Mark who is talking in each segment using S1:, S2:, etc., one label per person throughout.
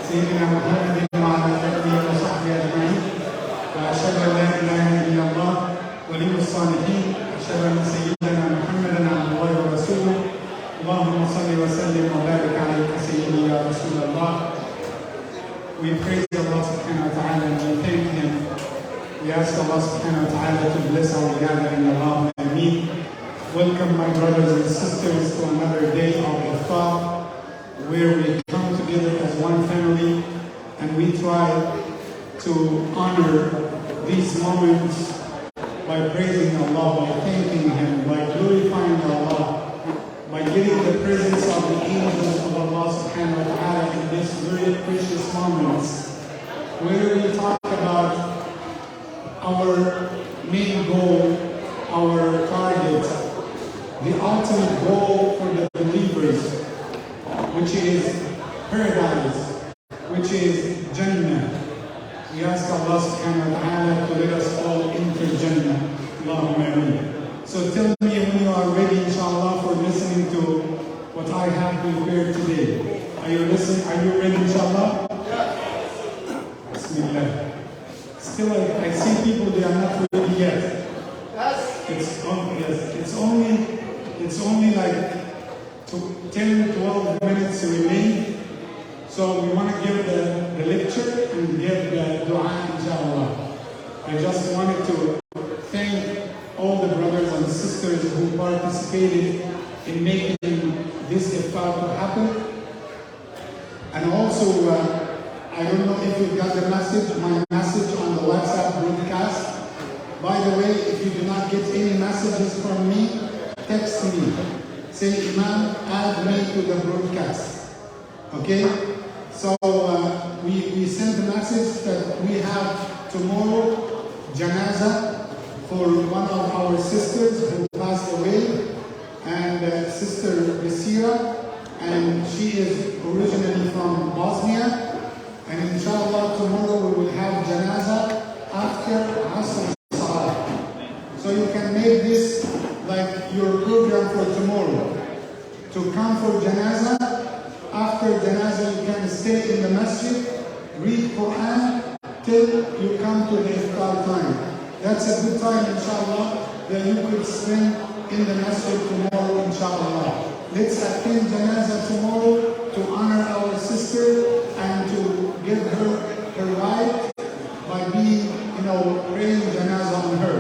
S1: سيدنا محمد وعلى آله وصحبه أجمعين وأشهد أن لا إله إلا الله ولي الصالحين أشهد أن سيدنا محمدا عبد الله ورسوله اللهم صل وسلم وبارك عليك سيدي يا رسول الله. We praise Allah subhanahu wa ta'ala and we thank Him. We ask Allah subhanahu wa ta'ala to bless our gathering. Allahumma ameen. Welcome my brothers and sisters to another day of Iftar, where we come together as one family and we try to honor these moments by praising Allah, by thanking Him, by glorifying Allah, by getting the presence of the angels of Allah subhanahu wa ta'ala in these very precious moments, where we talk about our main goal, our target, the ultimate goal for the believers, which is paradise, which is Jannah. We ask Allah subhanahu wa ta'ala to let us all enter Jannah. Allahumma ameen. So tell me when you are ready, inshallah, for listening to what I have prepared today. Are you listening? Are you ready, inshallah? Bismillah. Still, I see people, they are not ready yet. It's only like 10, 12 minutes remain. So we want to give the lecture and give the dua, inshallah. I just wanted to thank all the brothers and sisters who participated in making this iftar to happen. And also, I don't know if you got the message, my message on the WhatsApp broadcast. By the way, if you do not get any messages from me, text me. Say, Imam, add me to the broadcast. Okay? So we sent a message that we have tomorrow janaza for one of our sisters who passed away, and Sister Basira, and she is originally from Bosnia. And inshallah tomorrow we will have janaza after Asr Salah. So you can make this like your program for tomorrow. To come for janaza, after janaza you can stay in the masjid, read Quran till you come to the iftar time. That's a good time, inshallah, that you could spend in the masjid tomorrow, inshallah. Let's attend janaza tomorrow to honor our sister and to give her her right by being, praying janaza on her.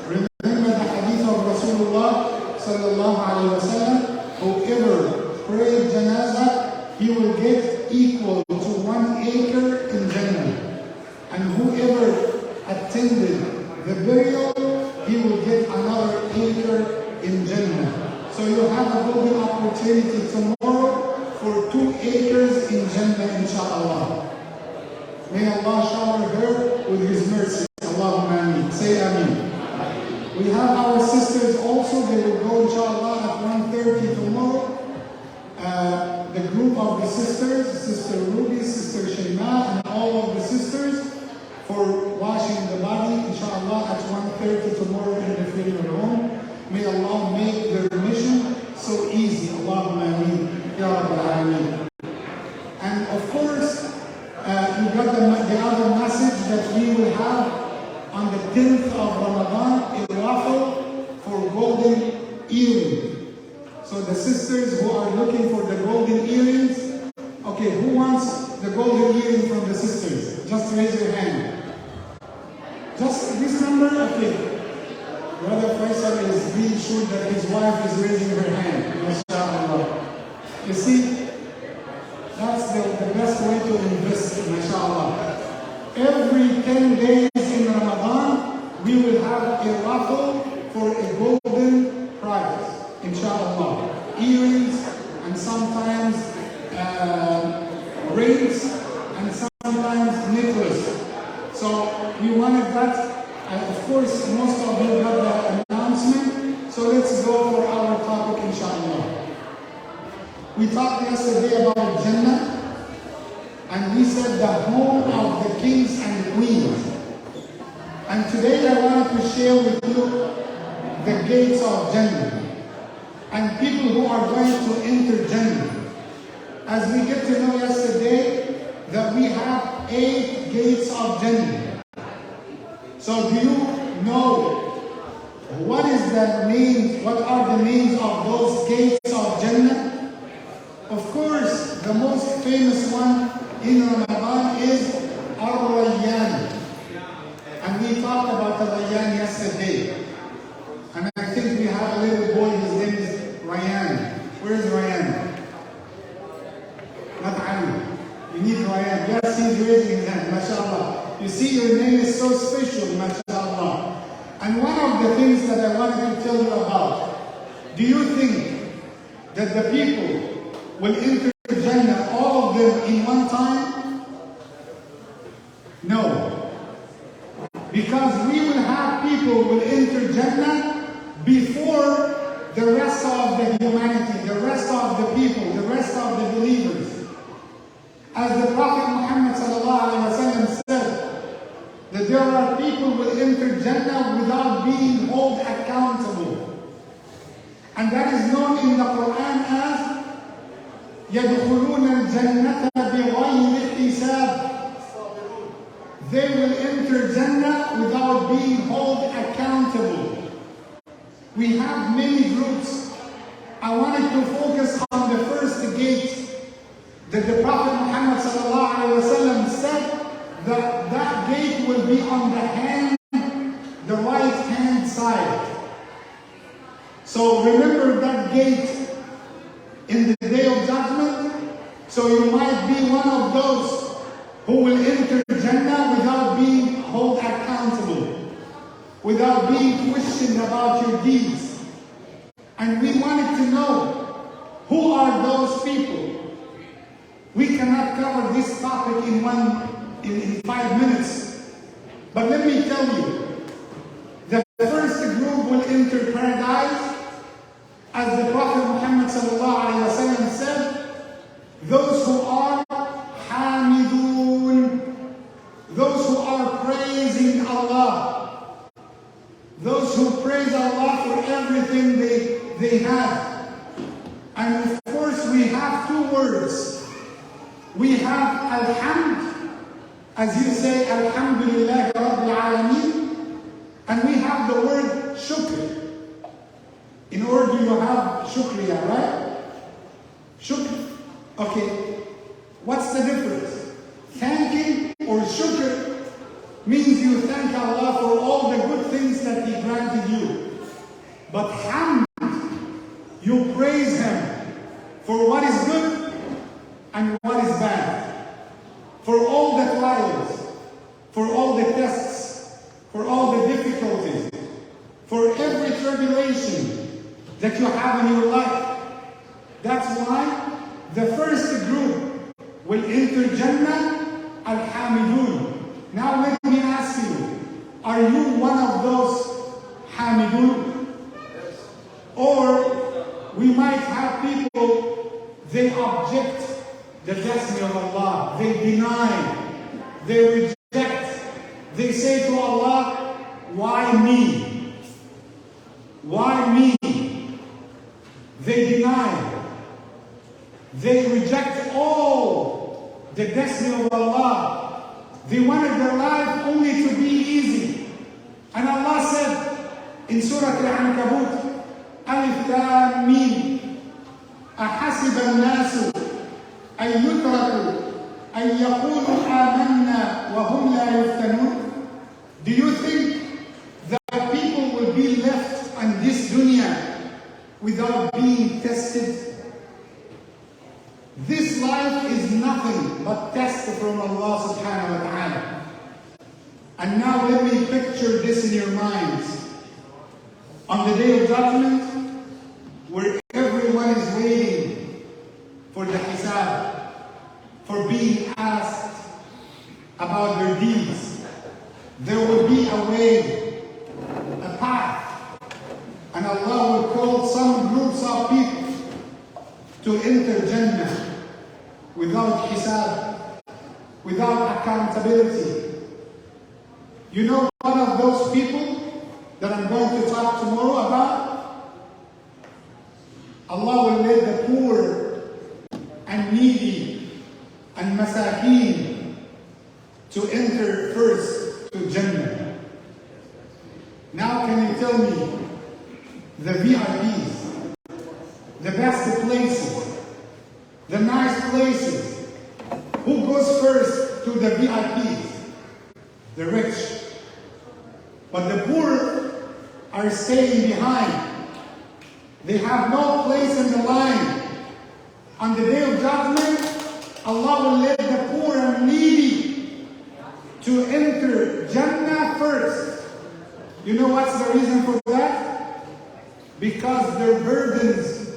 S1: Remember the hadith of Rasulullah sallallahu alaihi wasallam. Whoever prayed janaza, he will get equal to 1 acre in Jannah. And whoever attended the burial, he will get another acre in Jannah. So you have a golden opportunity tomorrow for 2 acres in Jannah, inshallah. May Allah shower her with His mercy. Allahumma ameen. Say ameen. We have our sisters also. They will go, inshallah, at 1:30 tomorrow. The group of the sisters, Sister Ruby, Sister Shayma, and all of the sisters, for washing the body, inshallah, at 1:30 tomorrow in the funeral home. May Allah make their mission so easy. Allahumma ameen. Ya Rabbal Alameen. And of course, you got the other message that we will have on the 10th of Ramadan, a raffle for golden earring. So the sisters who are looking for the golden earrings, okay, who wants the golden earring from the sisters? Just raise your hand. Just this number? Okay. Brother Faisal is being sure that his wife is raising her hand. MashaAllah. You see, that's the best way to invest, MashaAllah. Every 10 days in Ramadan, we will have a raffle for a golden prize, inshallah. Earrings, and sometimes rings, and sometimes necklace. So we wanted that. And of course, most of you got the announcement. So let's go for our topic, inshallah. We talked yesterday about Jannah, and we said the home of the kings and queens. And today I wanted to share with you the gates of Jannah and people who are going to enter Jannah. As we get to know yesterday, the what are the names of those gates of Jannah? Of course, the most famous one in Ramadan is Ar-Rayyan. And we talked about Ar-Rayyan yesterday. And I think we have a little boy, his name is Rayyan. Where is Rayyan? Not Ali. You need Rayyan. Yes, he's raising his hand, mashallah. You see, your name is so special, mashallah. And one of the things that I wanted to tell you about, do you think that the people will enter Jannah, all of them in one time? No. Because we will have people will enter Jannah before the rest of the humanity, the rest of the people, the rest of the believers. As the Prophet Muhammad ﷺ said, that there are people who will enter Jannah without being held accountable. And that is known in the Quran as يَدْخُلُونَ الْجَنَّةَ بِغَيْرِ حِسَابٍ. They will enter Jannah without being held accountable. We have many groups. I wanted to focus on the first gate that the Prophet Muhammad ﷺ said that that gate will be on the right hand side. So remember that gate in the day of judgment. So you might be one of those who will enter Jannah without being held accountable, without being questioned about your deeds. And we wanted to know, who are those people? We cannot cover this topic in 5 minutes. But let me tell you, the first group will enter paradise, as the Prophet Muhammad ﷺ said, those who are hamidun, those who are praising Allah, those who praise Allah for everything they have. And of course we have two words. We have alhamd, as you say, alhamdulillah rabbil alameen, and we have the word shukr. In order you have shukriya, right? Shukr. Okay, what's the difference? Thanking or shukr means you thank Allah for all the good things that He granted you. But hamd, you praise Him for what is good and what is bad. For all the trials, for all the tests, for all the difficulties, for every tribulation that you have in your life. That's why the first group will enter Jannah al-Hamidun. Now let me ask you, are you one of those Hamidun? Or we might have people, they object the destiny of Allah. They deny, they reject. They say to Allah, why me? Why me? They deny. They reject all the destiny of Allah. They wanted their life only to be easy. And Allah said in Surah Al-Ankabut, Alif Lam Mim, أحسب الناس أن يتركوا أن يقولوا آمنا وهم لا يفتنون. Do you think that people will be left on this dunya without being tested? This life is nothing but test from Allah subhanahu wa ta'ala. And now let me picture this in your minds. On the day of judgment, where everyone is waiting for the hisab, for being asked about their deeds, there will be a way, a path, and Allah will call some groups of people to enter Jannah without hisab, without accountability. You know one of those people that I'm going to talk tomorrow about? Allah will let the poor and needy and masakin to enter first to Jannah. Now can you tell me, the VIP Who goes first to the VIPs? The rich. But the poor are staying behind. They have no place in the line. On the day of judgment, Allah will let the poor and needy to enter Jannah first. You know what's the reason for that? Because their burdens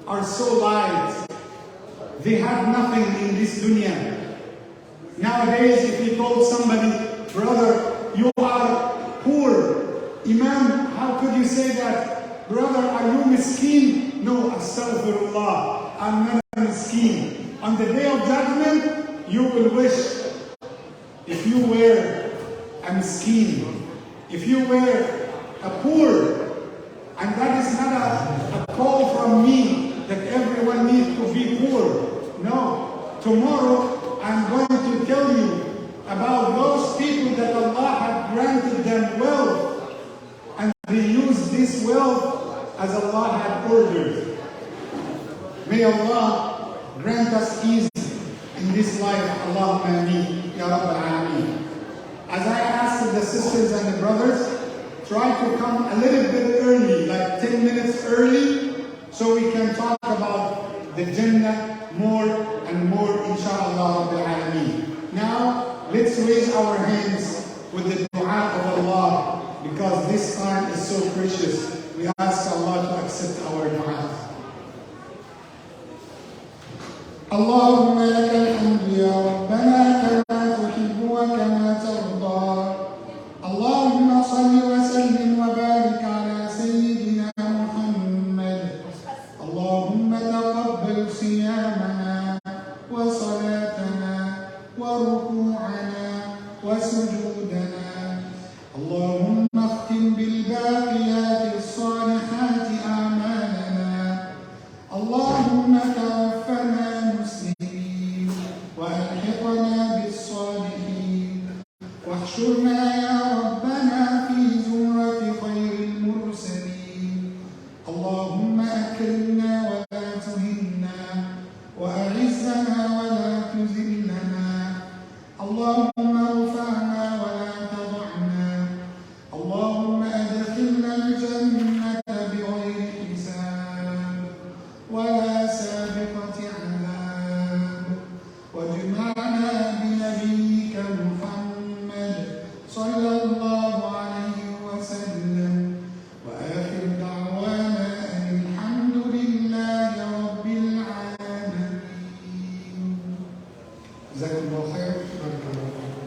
S1: are so light. They have nothing in this dunya. Nowadays, if you told somebody, brother, you are poor. Imam, how could you say that? Brother, are you miskin? No, astaghfirullah, I'm not a miskin. On the day of judgment, you will wish if you were a miskin, if you were a poor. And that is not a call from me that everyone needs to be poor. No. Tomorrow, I'm going to tell you about those people that Allah had granted them wealth, and they use this wealth as Allah had ordered. May Allah grant us ease in this life. Allahumma ameen, Ya Rabbal Alameen. As I asked the sisters and the brothers, try to come a little bit early, like 10 minutes early, so we can talk about the Jannah more and more, inshaAllah Rabbil Alameen. Now, let's raise our hands with the dua of Allah, because this time is so precious. We ask Allah to accept our dua. Allahumma lakal hamdu ya Rabbana kama tuhibbu wa kama tarda. Allahumma salli wa sallim wa barik ala sayyidina Muhammad. Allahumma taqabbal siyamana wa salatana wa ruku'ana wa sujudana. Allahumma akhtim bil baqiyati as-salihati a'malana. Allahumma tawaffana muslimin wa alhiqna bis salihin. واحشرنا يا ربنا في زمرة خير المرسلين. اللهم أكرمنا ولا تهنا وأعزنا ولا تذلنا. اللهم ارفعنا ولا تضعنا. اللهم أدخلنا الجنة بغير حساب ولا سابقة عذاب. واجمعنا بنبيك محمد صلى الله عليه وسلم. وآخر دعوانا أن الحمد لله رب العالمين. جزاكم الله خير. بارك الله فيكم.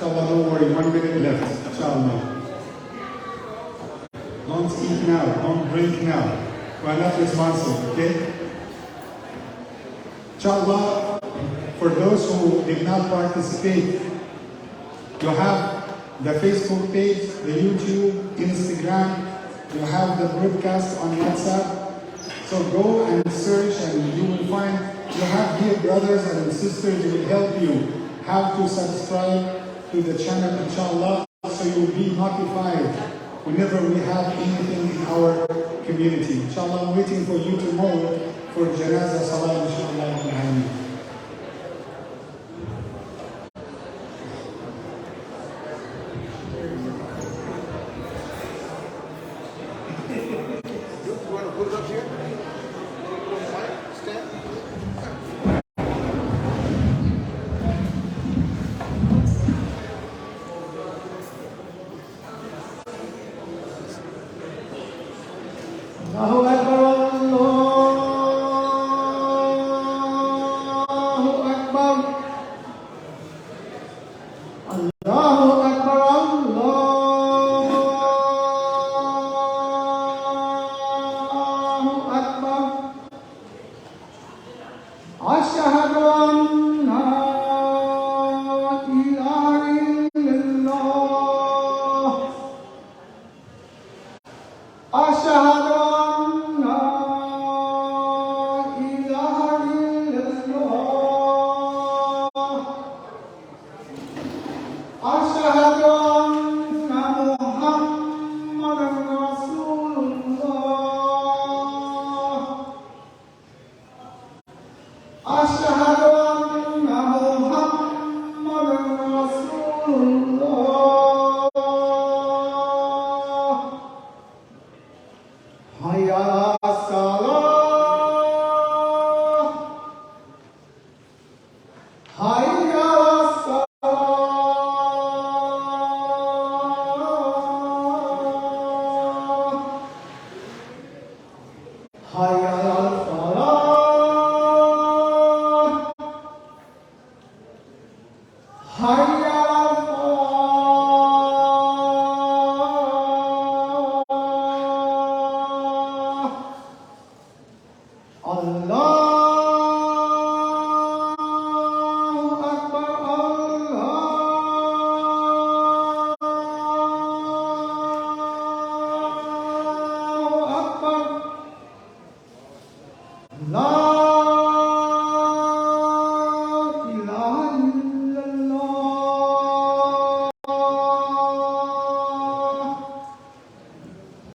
S1: Inshallah, don't worry, 1 minute left, inshallah. Don't eat now, don't drink now. We are not responsible, okay? Inshallah, for those who did not participate, you have the Facebook page, the YouTube, Instagram, you have the broadcast on WhatsApp. So go and search and you will find, you have here brothers and sisters who will help you how to subscribe to the channel, inshallah, so you will be notified whenever we have anything in our community. Inshallah, I'm waiting for you tomorrow for Janazah Salah, inshallah.
S2: Allahu Akbar, Allahu Akbar. Ashhadu anna ilaha illallah. Ashhadu anna ilaha illallah. Ashhadu anna Muhammadan Rasulullah. Ashhadu anna Muhammadan Rasulullah. Hayya 'alas salah. Hayya 'alas salah. Hayya 'alal falah. Hayya